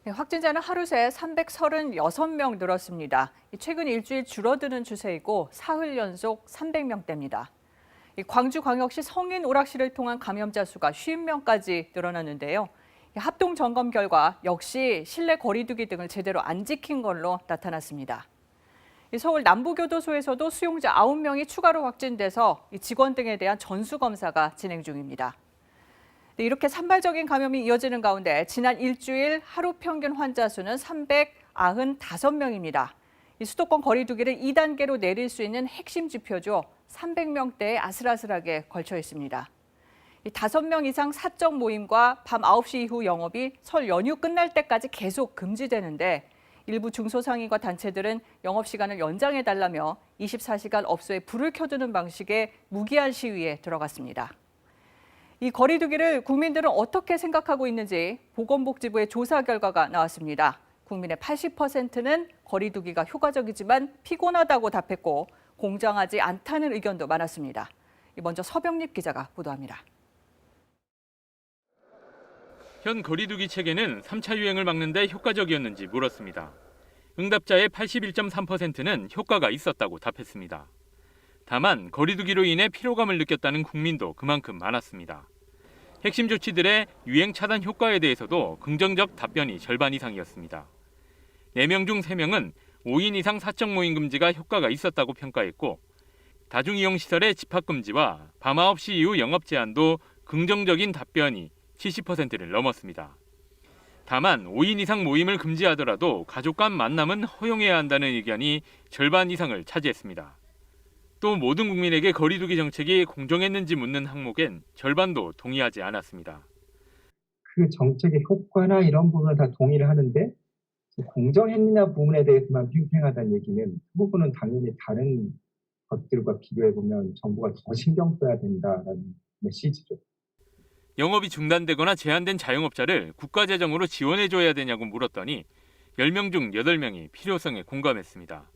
네, 확진자는 하루 새 336명 늘었습니다. 최근 일주일 줄어드는 추세이고 사흘 연속 300명대입니다. 광주광역시 성인 오락실을 통한 감염자 수가 50명까지 늘어났는데요. 합동 점검 결과 역시 실내 거리 두기 등을 제대로 안 지킨 걸로 나타났습니다. 서울 남부교도소에서도 수용자 9명이 추가로 확진돼서 직원 등에 대한 전수검사가 진행 중입니다. 이렇게 산발적인 감염이 이어지는 가운데 지난 일주일 하루 평균 환자 수는 395명입니다. 수도권 거리 두기를 2단계로 내릴 수 있는 핵심 지표죠. 300명대에 아슬아슬하게 걸쳐 있습니다. 5명 이상 사적 모임과 밤 9시 이후 영업이 설 연휴 끝날 때까지 계속 금지되는데 일부 중소상인과 단체들은 영업시간을 연장해달라며 24시간 업소에 불을 켜두는 방식의 무기한 시위에 들어갔습니다. 이 거리 두기를 국민들은 어떻게 생각하고 있는지 보건복지부의 조사 결과가 나왔습니다. 국민의 80%는 거리 두기가 효과적이지만 피곤하다고 답했고 공정하지 않다는 의견도 많았습니다. 먼저 서병립 기자가 보도합니다. 현 거리두기 체계는 3차 유행을 막는 데 효과적이었는지 물었습니다. 응답자의 81.3%는 효과가 있었다고 답했습니다. 다만 거리두기로 인해 피로감을 느꼈다는 국민도 그만큼 많았습니다. 핵심 조치들의 유행 차단 효과에 대해서도 긍정적 답변이 절반 이상이었습니다. 4명 중 3명은 5인 이상 사적 모임 금지가 효과가 있었다고 평가했고 다중이용시설의 집합금지와 밤 9시 이후 영업 제한도 긍정적인 답변이 70%를 넘었습니다. 다만 5인 이상 모임을 금지하더라도 가족 간 만남은 허용해야 한다는 의견이 절반 이상을 차지했습니다. 또 모든 국민에게 거리두기 정책이 공정했는지 묻는 항목엔 절반도 동의하지 않았습니다. 그 정책의 효과나 이런 부분은 다 동의를 하는데 공정했느냐 부분에 대해서만 팽팽하다는 얘기는 그 부분은 당연히 다른 것들과 비교해보면 정부가 더 신경 써야 된다라는 메시지죠. 영업이 중단되거나 제한된 자영업자를 국가 재정으로 지원해줘야 되냐고 물었더니 10명 중 8명이 필요성에 공감했습니다.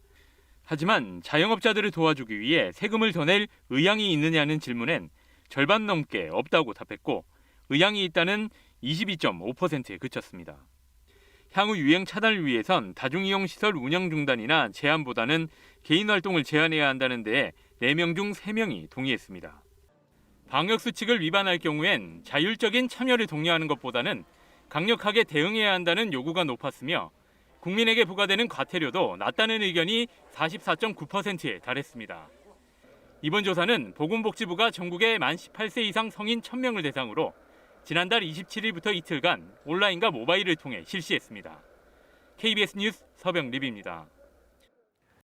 하지만 자영업자들을 도와주기 위해 세금을 더 낼 의향이 있느냐는 질문엔 절반 넘게 없다고 답했고 의향이 있다는 22.5%에 그쳤습니다. 향후 유행 차단을 위해선 다중이용시설 운영 중단이나 제한보다는 개인 활동을 제한해야 한다는 데에 4명 중 3명이 동의했습니다. 방역수칙을 위반할 경우엔 자율적인 참여를 독려하는 것보다는 강력하게 대응해야 한다는 요구가 높았으며 국민에게 부과되는 과태료도 낮다는 의견이 44.9%에 달했습니다. 이번 조사는 보건복지부가 전국의 만 18세 이상 성인 1,000명을 대상으로 지난달 27일부터 이틀간 온라인과 모바일을 통해 실시했습니다. KBS 뉴스 서병립입니다.